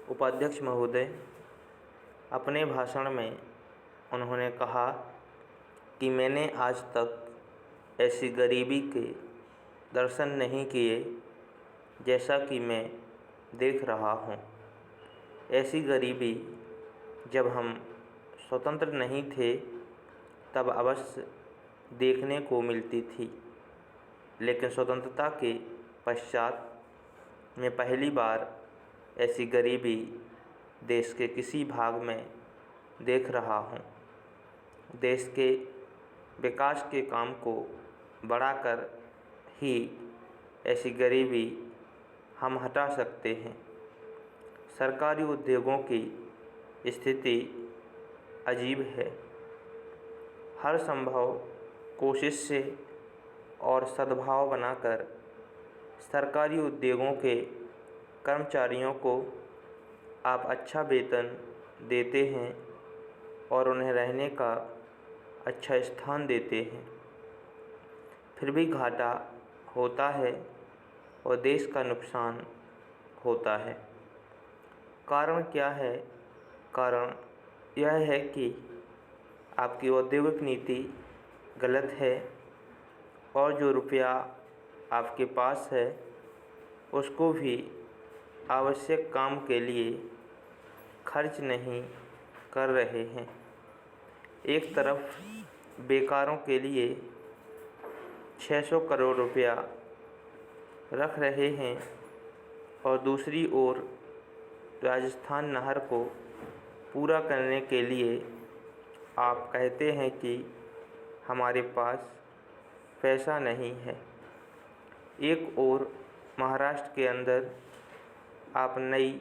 उपाध्यक्ष महोदय, अपने भाषण में उन्होंने कहा कि मैंने आज तक ऐसी गरीबी के दर्शन नहीं किए जैसा कि मैं देख रहा हूँ। ऐसी गरीबी जब हम स्वतंत्र नहीं थे तब अवश्य देखने को मिलती थी, लेकिन स्वतंत्रता के पश्चात मैं पहली बार ऐसी गरीबी देश के किसी भाग में देख रहा हूँ। देश के विकास के काम को बढ़ाकर ही ऐसी गरीबी हम हटा सकते हैं। सरकारी उद्योगों की स्थिति अजीब है। हर संभव कोशिश से और सद्भाव बनाकर सरकारी उद्योगों के कर्मचारियों को आप अच्छा वेतन देते हैं और उन्हें रहने का अच्छा स्थान देते हैं, फिर भी घाटा होता है और देश का नुकसान होता है। कारण क्या है? कारण यह है कि आपकी औद्योगिक नीति गलत है और जो रुपया आपके पास है उसको भी आवश्यक काम के लिए खर्च नहीं कर रहे हैं। एक तरफ बेकारों के लिए 600 करोड़ रुपया रख रहे हैं और दूसरी ओर राजस्थान नहर को पूरा करने के लिए आप कहते हैं कि हमारे पास पैसा नहीं है। एक ओर महाराष्ट्र के अंदर आप नई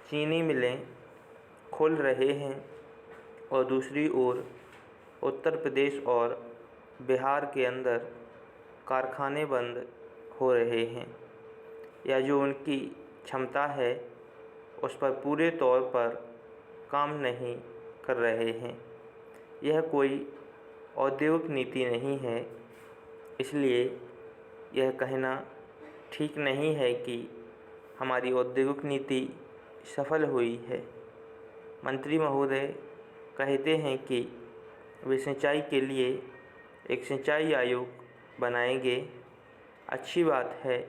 चीनी मिलें खोल रहे हैं और दूसरी ओर उत्तर प्रदेश और बिहार के अंदर कारखाने बंद हो रहे हैं या जो उनकी क्षमता है उस पर पूरे तौर पर काम नहीं कर रहे हैं। यह कोई औद्योगिक नीति नहीं है, इसलिए यह कहना ठीक नहीं है कि हमारी औद्योगिक नीति सफल हुई है। मंत्री महोदय कहते हैं कि वे सिंचाई के लिए एक सिंचाई आयोग बनाएंगे। अच्छी बात है,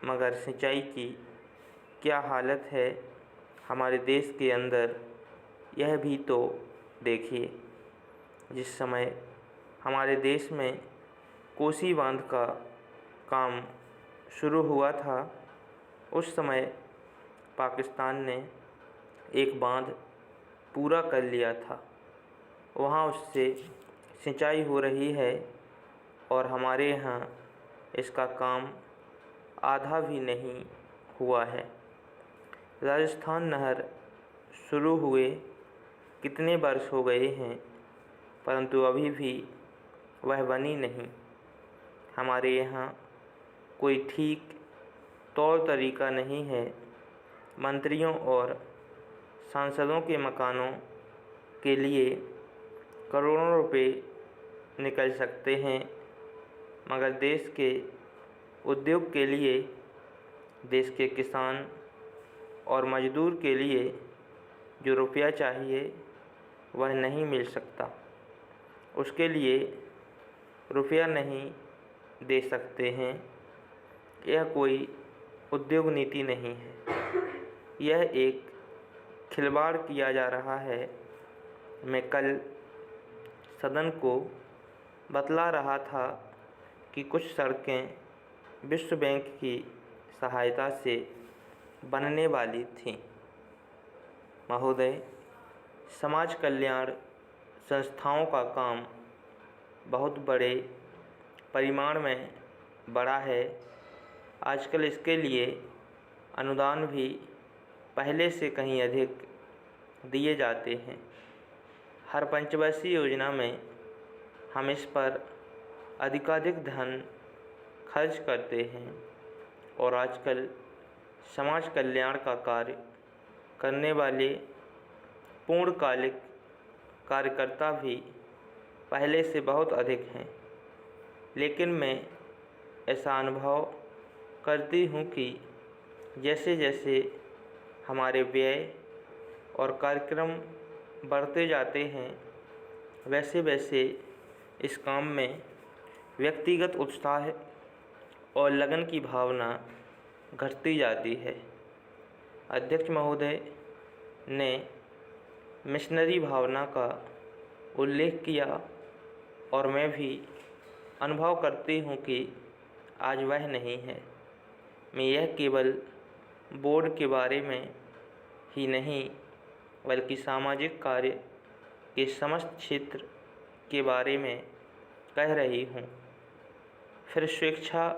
मगर सिंचाई की क्या हालत है हमारे देश के अंदर, यह भी तो देखिए। जिस समय हमारे देश में कोसी बांध का काम शुरू हुआ था उस समय पाकिस्तान ने एक बांध पूरा कर लिया था। वहाँ उससे सिंचाई हो रही है और हमारे यहाँ इसका काम आधा भी नहीं हुआ है। राजस्थान नहर शुरू हुए कितने वर्ष हो गए हैं, परंतु अभी भी वह बनी नहीं। हमारे यहाँ कोई ठीक तौर तरीका नहीं है। मंत्रियों और सांसदों के मकानों के लिए करोड़ों रुपए निकल सकते हैं, मगर देश के उद्योग के लिए, देश के किसान और मजदूर के लिए जो रुपया चाहिए वह नहीं मिल सकता। उसके लिए रुपया नहीं दे सकते हैं। यह कोई उद्योग नीति नहीं है, यह एक खिलवाड़ किया जा रहा है। मैं कल सदन को बतला रहा था कि कुछ सड़कें विश्व बैंक की सहायता से बनने वाली थीं। महोदय, समाज कल्याण संस्थाओं का काम बहुत बड़े परिमाण में बढ़ा है। आजकल इसके लिए अनुदान भी पहले से कहीं अधिक दिए जाते हैं। हर पंचवर्षीय योजना में हम इस पर अधिकाधिक धन खर्च करते हैं और आजकल समाज कल्याण का कार्य करने वाले पूर्णकालिक कार्यकर्ता भी पहले से बहुत अधिक हैं। लेकिन मैं ऐसा अनुभव करती हूँ कि जैसे जैसे हमारे व्यय और कार्यक्रम बढ़ते जाते हैं, वैसे वैसे इस काम में व्यक्तिगत उत्साह और लगन की भावना घटती जाती है। अध्यक्ष महोदय ने मिशनरी भावना का उल्लेख किया और मैं भी अनुभव करती हूँ कि आज वह नहीं है। मैं यह केवल बोर्ड के बारे में ही नहीं बल्कि सामाजिक कार्य के समस्त क्षेत्र के बारे में कह रही हूँ। फिर स्वेच्छा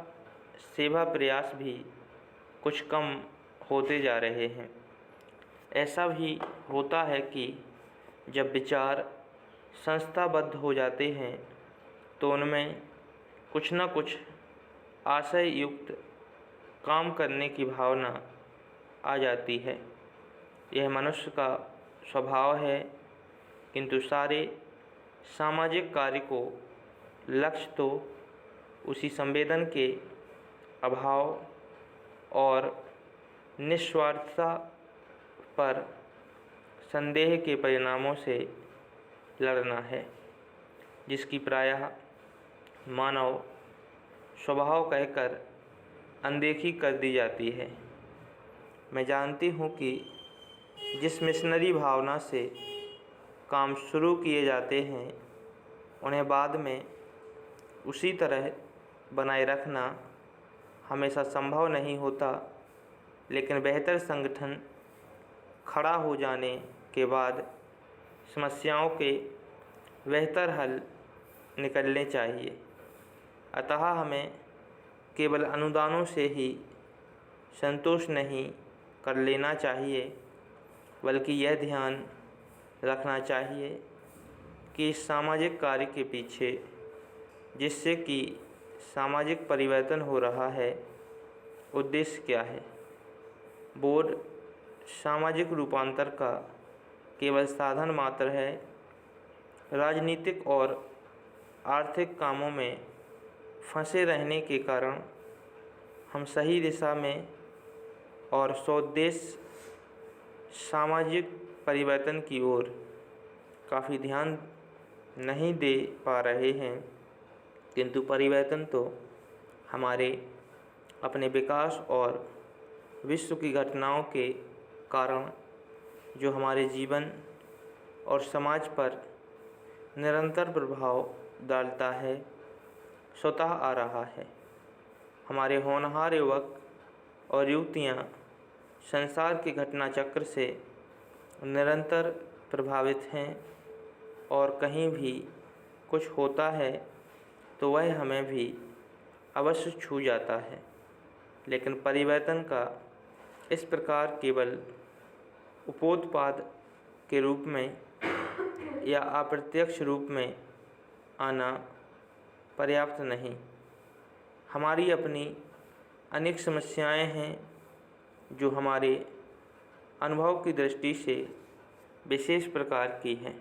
सेवा प्रयास भी कुछ कम होते जा रहे हैं। ऐसा भी होता है कि जब विचार संस्थाबद्ध हो जाते हैं तो उनमें कुछ न कुछ आशय युक्त काम करने की भावना आ जाती है। यह मनुष्य का स्वभाव है, किंतु सारे सामाजिक कार्य को लक्ष्य तो उसी संवेदन के अभाव और निस्वार्थता पर संदेह के परिणामों से लड़ना है, जिसकी प्रायः मानव स्वभाव कहकर अनदेखी कर दी जाती है। मैं जानती हूँ कि जिस मिशनरी भावना से काम शुरू किए जाते हैं उन्हें बाद में उसी तरह बनाए रखना हमेशा संभव नहीं होता, लेकिन बेहतर संगठन खड़ा हो जाने के बाद समस्याओं के बेहतर हल निकलने चाहिए। अतः हमें केवल अनुदानों से ही संतोष नहीं कर लेना चाहिए, बल्कि यह ध्यान रखना चाहिए कि इस सामाजिक कार्य के पीछे जिससे कि सामाजिक परिवर्तन हो रहा है, उद्देश्य क्या है। बोर्ड सामाजिक रूपांतर का केवल साधन मात्र है। राजनीतिक और आर्थिक कामों में फंसे रहने के कारण हम सही दिशा में और सौद्देश्य सामाजिक परिवर्तन की ओर काफ़ी ध्यान नहीं दे पा रहे हैं, किंतु परिवर्तन तो हमारे अपने विकास और विश्व की घटनाओं के कारण जो हमारे जीवन और समाज पर निरंतर प्रभाव डालता है, स्वतः आ रहा है। हमारे होनहार युवक और युवतियाँ संसार के घटना चक्र से निरंतर प्रभावित हैं और कहीं भी कुछ होता है तो वह हमें भी अवश्य छू जाता है। लेकिन परिवर्तन का इस प्रकार केवल उपोत्पाद के रूप में या अप्रत्यक्ष रूप में आना पर्याप्त नहीं। हमारी अपनी अनेक समस्याएं हैं जो हमारे अनुभव की दृष्टि से विशेष प्रकार की हैं।